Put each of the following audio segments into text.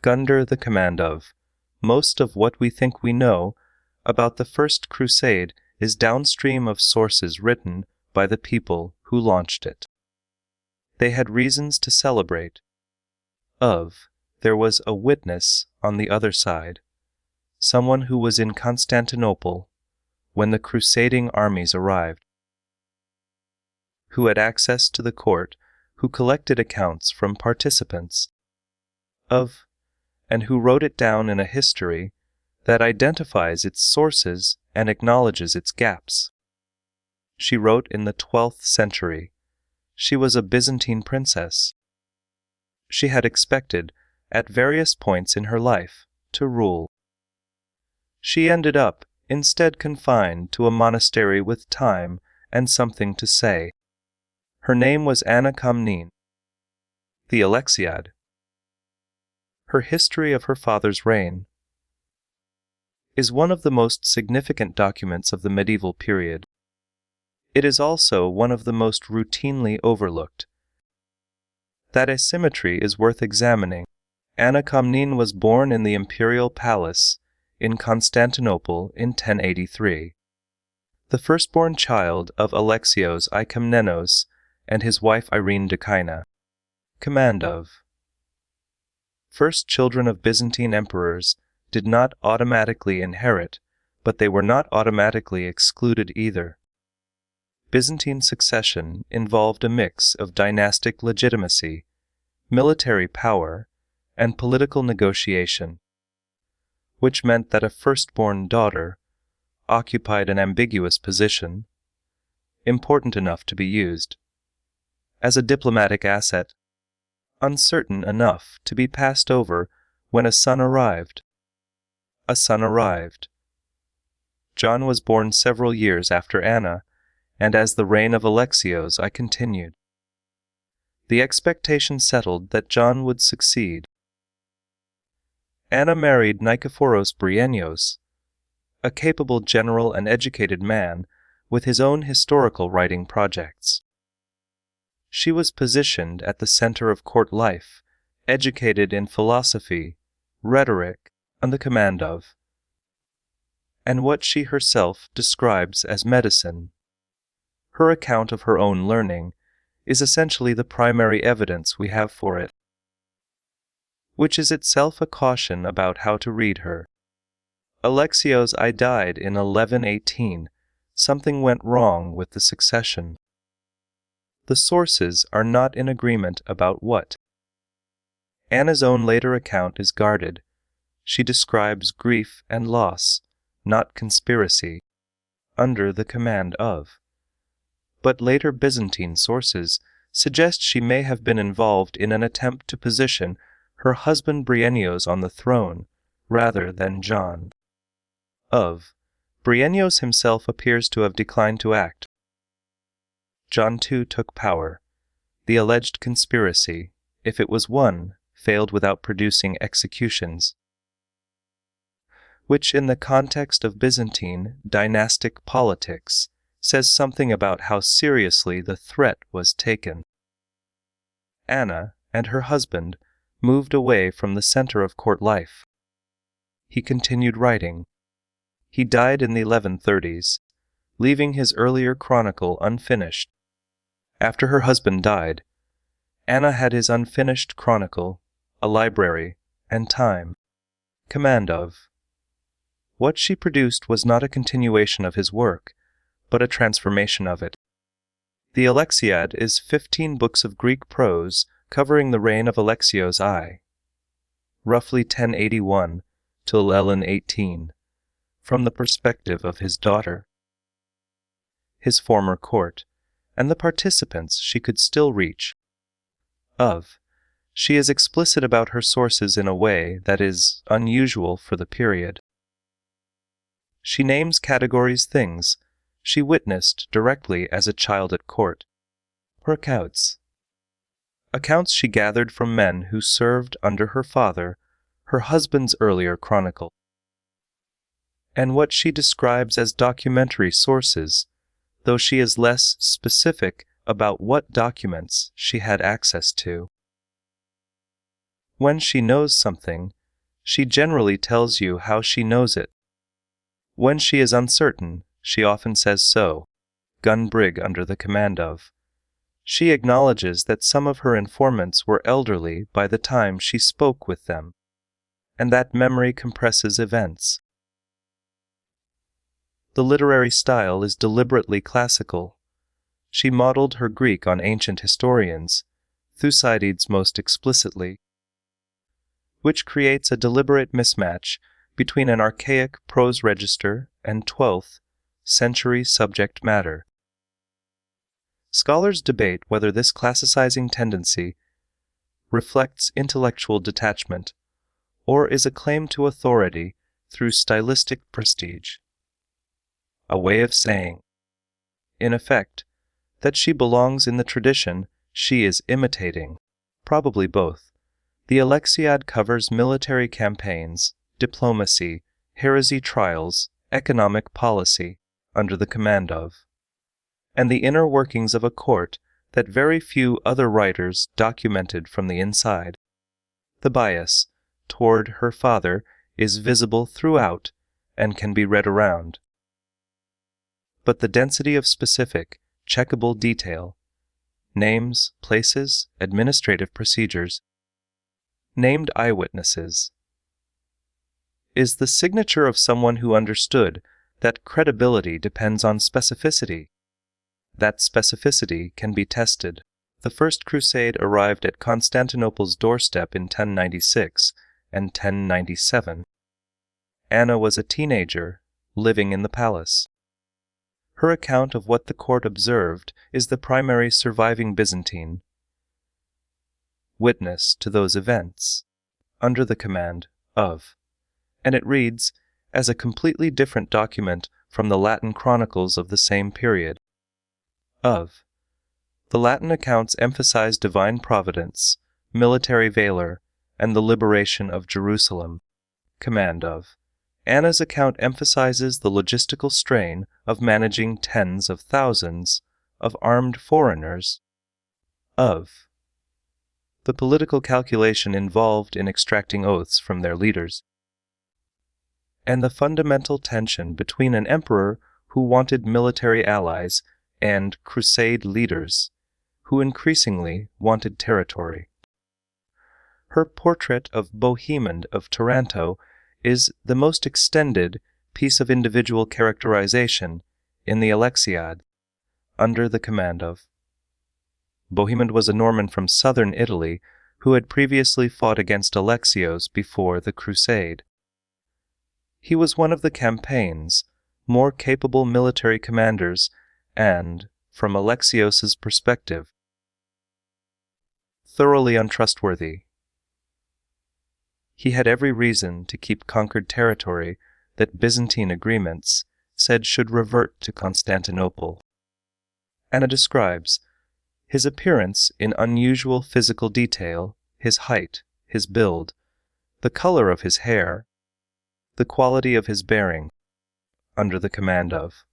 under the command of. Most of what we think we know about the First Crusade is downstream of sources written by the people who launched it. They had reasons to celebrate. There was a witness on the other side, someone who was in Constantinople when the crusading armies arrived, who had access to the court, who collected accounts from participants, and who wrote it down in a history that identifies its sources and acknowledges its gaps. She wrote in the 12th century. She was a Byzantine princess. She had expected, at various points in her life, to rule. She ended up, instead, confined to a monastery with time and something to say. Her name was Anna Komnene, the Alexiad. Her history of her father's reign is one of the most significant documents of the medieval period. It is also one of the most routinely overlooked. That asymmetry is worth examining. Anna Komnene was born in the imperial palace in Constantinople in 1083. The firstborn child of Alexios I Komnenos and his wife Irene Decina. Command of. First children of Byzantine emperors did not automatically inherit, but they were not automatically excluded either. Byzantine succession involved a mix of dynastic legitimacy, military power, and political negotiation, which meant that a firstborn daughter occupied an ambiguous position, important enough to be used as a diplomatic asset, uncertain enough to be passed over when a son arrived. A son arrived. John was born several years after Anna, and as the reign of Alexios I continued. The expectation settled that John would succeed. Anna married Nikephoros Bryennios, a capable general and educated man with his own historical writing projects. She was positioned at the center of court life, educated in philosophy, rhetoric, and the command of, and what she herself describes as medicine. Her account of her own learning is essentially the primary evidence we have for it, which is itself a caution about how to read her. Alexios I died in 1118. Something went wrong with the succession. The sources are not in agreement about what. Anna's own later account is guarded. She describes grief and loss, not conspiracy, under the command of. But later Byzantine sources suggest she may have been involved in an attempt to position her husband Bryennios on the throne rather than John. Bryennios himself appears to have declined to act. John too took power. The alleged conspiracy, if it was one, failed without producing executions, which in the context of Byzantine dynastic politics says something about how seriously the threat was taken. Anna and her husband moved away from the center of court life. He continued writing. He died in the 1130s, leaving his earlier chronicle unfinished. After her husband died, Anna had his unfinished chronicle, a library, and time. Command of. What she produced was not a continuation of his work, but a transformation of it. The Alexiad is 15 books of Greek prose covering the reign of Alexios I, roughly 1081 till 1118, from the perspective of his daughter, his former court, and the participants she could still reach. She is explicit about her sources in a way that is unusual for the period. She names categories things she witnessed directly as a child at court. Her accounts she gathered from men who served under her father, her husband's earlier chronicle, and what she describes as documentary sources, though she is less specific about what documents she had access to. When she knows something, she generally tells you how she knows it. When she is uncertain, she often says so, gun brig under the command of. She acknowledges that some of her informants were elderly by the time she spoke with them, and that memory compresses events. The literary style is deliberately classical. She modeled her Greek on ancient historians, Thucydides most explicitly, which creates a deliberate mismatch between an archaic prose register and 12th century subject matter. Scholars debate whether this classicizing tendency reflects intellectual detachment or is a claim to authority through stylistic prestige. A way of saying, in effect, that she belongs in the tradition she is imitating, probably both. The Alexiad covers military campaigns, diplomacy, heresy trials, economic policy, under the command of, and the inner workings of a court that very few other writers documented from the inside. The bias toward her father is visible throughout and can be read around. But the density of specific, checkable detail, names, places, administrative procedures, named eyewitnesses, is the signature of someone who understood that credibility depends on specificity. That specificity can be tested. The First Crusade arrived at Constantinople's doorstep in 1096 and 1097. Anna was a teenager, living in the palace. Her account of what the court observed is the primary surviving Byzantine witness to those events, under the command of, and it reads as a completely different document from the Latin chronicles of the same period. Of. The Latin accounts emphasize divine providence, military valor, and the liberation of Jerusalem. Command of. Anna's account emphasizes the logistical strain of managing tens of thousands of armed foreigners. Of. The political calculation involved in extracting oaths from their leaders, and the fundamental tension between an emperor who wanted military allies and crusade leaders who increasingly wanted territory. Her portrait of Bohemond of Taranto is the most extended piece of individual characterization in the Alexiad, under the command of. Bohemond was a Norman from southern Italy who had previously fought against Alexios before the Crusade. He was one of the campaign's more capable military commanders and, from Alexios's perspective, thoroughly untrustworthy. He had every reason to keep conquered territory that Byzantine agreements said should revert to Constantinople. Anna describes his appearance in unusual physical detail, his height, his build, the color of his hair, the quality of his bearing, under the command of.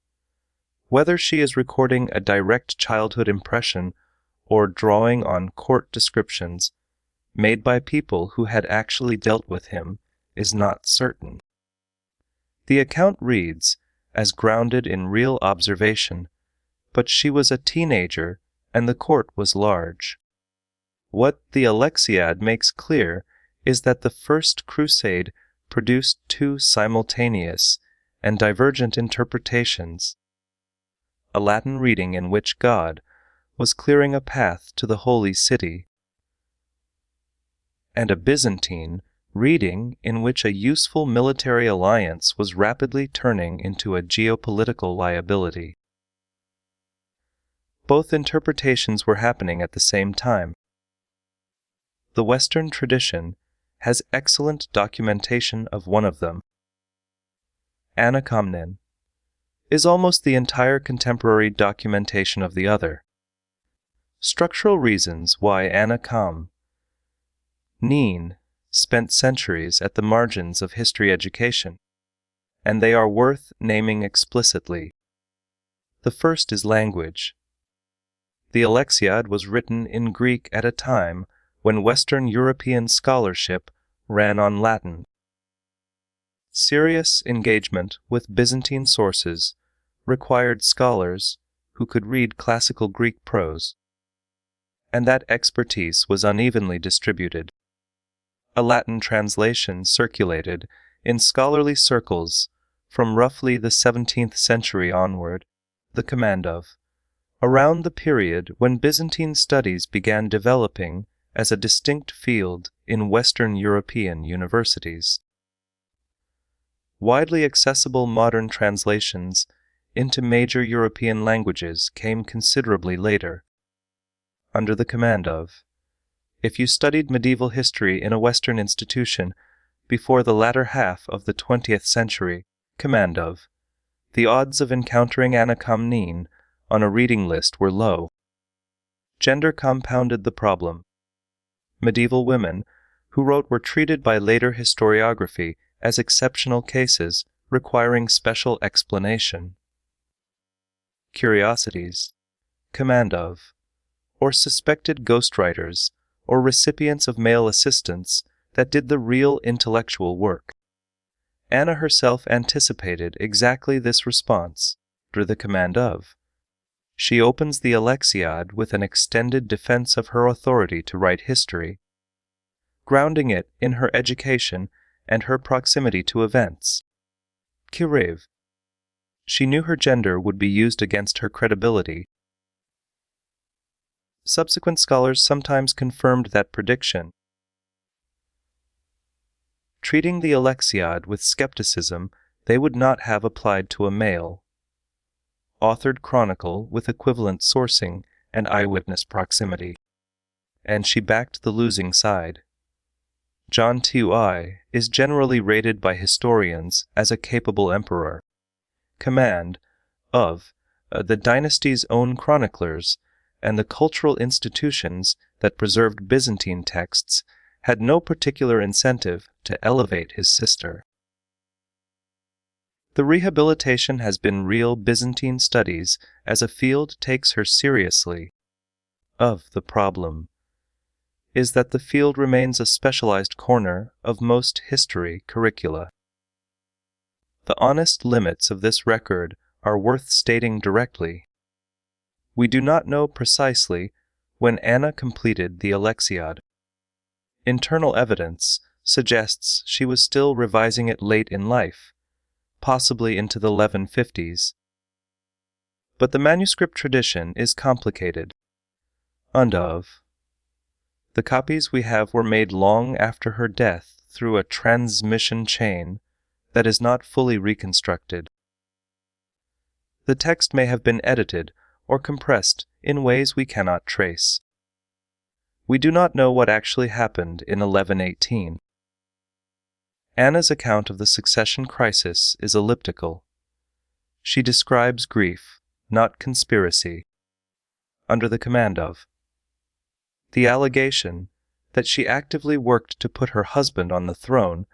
Whether she is recording a direct childhood impression or drawing on court descriptions made by people who had actually dealt with him is not certain. The account reads as grounded in real observation, but she was a teenager and the court was large. What the Alexiad makes clear is that the First Crusade produced two simultaneous and divergent interpretations, a Latin reading in which God was clearing a path to the Holy City, and a Byzantine reading in which a useful military alliance was rapidly turning into a geopolitical liability. Both interpretations were happening at the same time. The Western tradition has excellent documentation of one of them. Anna Komnene is almost the entire contemporary documentation of the other. Structural reasons why Anna Komnene spent centuries at the margins of history education, and they are worth naming explicitly. The first is language. The Alexiad was written in Greek at a time when Western European scholarship ran on Latin. Serious engagement with Byzantine sources required scholars who could read classical Greek prose, and that expertise was unevenly distributed. A Latin translation circulated in scholarly circles from roughly the 17th century onward, the command of, around the period when Byzantine studies began developing as a distinct field in Western European universities. Widely accessible modern translations into major European languages came considerably later, under the command of. If you studied medieval history in a Western institution before the latter half of the 20th century, command of, the odds of encountering Anna Komnene on a reading list were low. Gender compounded the problem. Medieval women who wrote were treated by later historiography as exceptional cases requiring special explanation. Curiosities, command of, or suspected ghostwriters or recipients of male assistants that did the real intellectual work. Anna herself anticipated exactly this response through the command of. She opens the Alexiad with an extended defense of her authority to write history, grounding it in her education and her proximity to events. Kirev. She knew her gender would be used against her credibility. Subsequent scholars sometimes confirmed that prediction. Treating the Alexiad with skepticism they would not have applied to a male. Authored chronicle with equivalent sourcing and eyewitness proximity. And she backed the losing side. John II is generally rated by historians as a capable emperor. Command of the dynasty's own chroniclers and the cultural institutions that preserved Byzantine texts had no particular incentive to elevate his sister. The rehabilitation has been real Byzantine studies as a field takes her seriously. Of the problem is that the field remains a specialized corner of most history curricula. The honest limits of this record are worth stating directly. We do not know precisely when Anna completed the Alexiad. Internal evidence suggests she was still revising it late in life, possibly into the 1150s. But the manuscript tradition is complicated. And of. The copies we have were made long after her death through a transmission chain that is not fully reconstructed. The text may have been edited or compressed in ways we cannot trace. We do not know what actually happened in 1118. Anna's account of the succession crisis is elliptical. She describes grief, not conspiracy, under the command of. The allegation that she actively worked to put her husband on the throne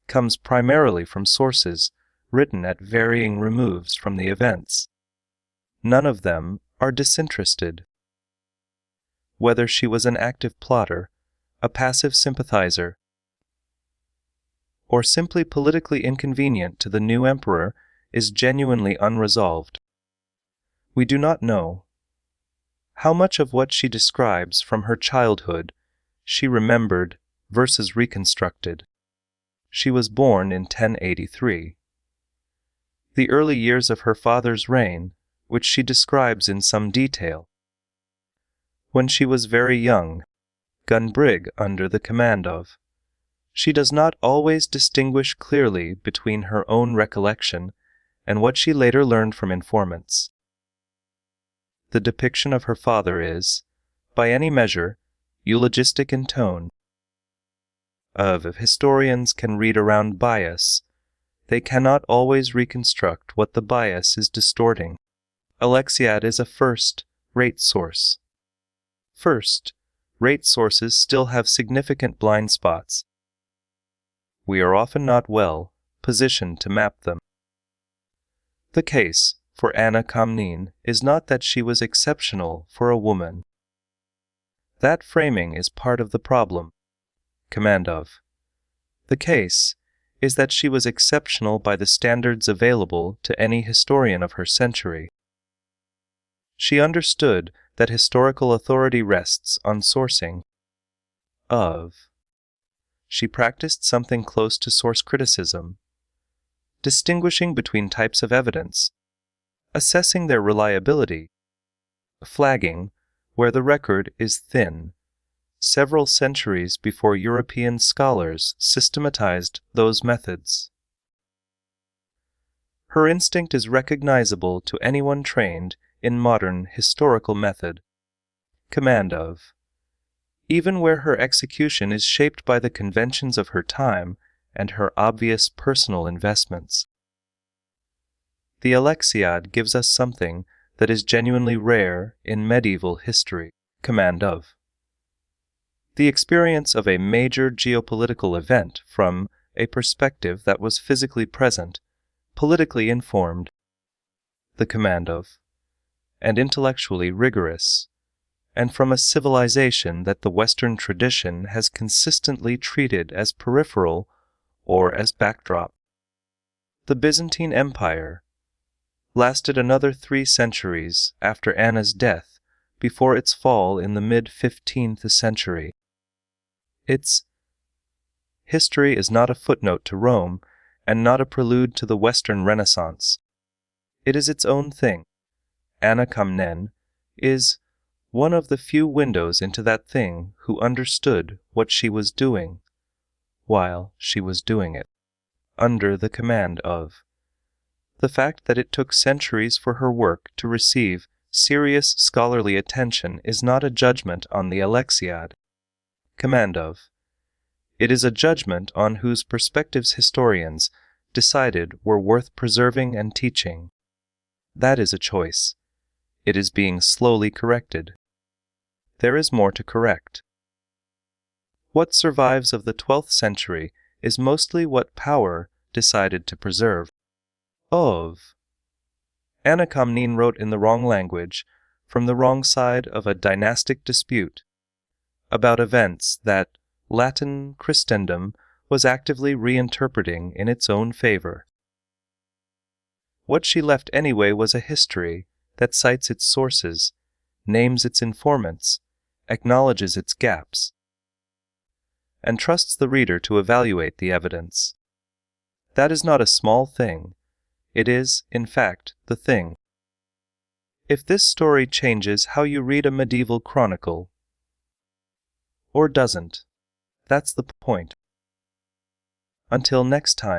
comes primarily from sources written at varying removes from the events. None of them are disinterested. Whether she was an active plotter, a passive sympathizer, or simply politically inconvenient to the new emperor is genuinely unresolved. We do not know. How much of what she describes from her childhood she remembered versus reconstructed. She was born in 1083. The early years of her father's reign, which she describes in some detail. When she was very young, gunbrig under the command of. She does not always distinguish clearly between her own recollection and what she later learned from informants. The depiction of her father is, by any measure, eulogistic in tone. If historians can read around bias, they cannot always reconstruct what the bias is distorting. Alexiad is a first-rate source. First-rate sources still have significant blind spots. We are often not well positioned to map them. The case for Anna Komnene is not that she was exceptional for a woman. That framing is part of the problem. Command of. The case is that she was exceptional by the standards available to any historian of her century. She understood that historical authority rests on sourcing of. She practiced something close to source criticism, distinguishing between types of evidence, assessing their reliability, flagging where the record is thin, several centuries before European scholars systematized those methods. Her instinct is recognizable to anyone trained in modern historical method. Command of. Even where her execution is shaped by the conventions of her time and her obvious personal investments. The Alexiad gives us something that is genuinely rare in medieval history. Command of. The experience of a major geopolitical event from a perspective that was physically present, politically informed. The command of. And intellectually rigorous, and from a civilization that the Western tradition has consistently treated as peripheral or as backdrop. The Byzantine Empire lasted another 3 centuries after Anna's death before its fall in the mid-15th century. Its history is not a footnote to Rome and not a prelude to the Western Renaissance. It is its own thing. Anna Komnene is one of the few windows into that thing who understood what she was doing while she was doing it, under the command of. The fact that it took centuries for her work to receive serious scholarly attention is not a judgment on the Alexiad. Command of. It is a judgment on whose perspectives historians decided were worth preserving and teaching. That is a choice. It is being slowly corrected. There is more to correct. What survives of the 12th century is mostly what power decided to preserve. Of. Anna Komnene wrote in the wrong language, from the wrong side of a dynastic dispute, about events that Latin Christendom was actively reinterpreting in its own favor. What she left anyway was a history that cites its sources, names its informants, acknowledges its gaps, and trusts the reader to evaluate the evidence. That is not a small thing. It is, in fact, the thing. If this story changes how you read a medieval chronicle, or doesn't, that's the point. Until next time.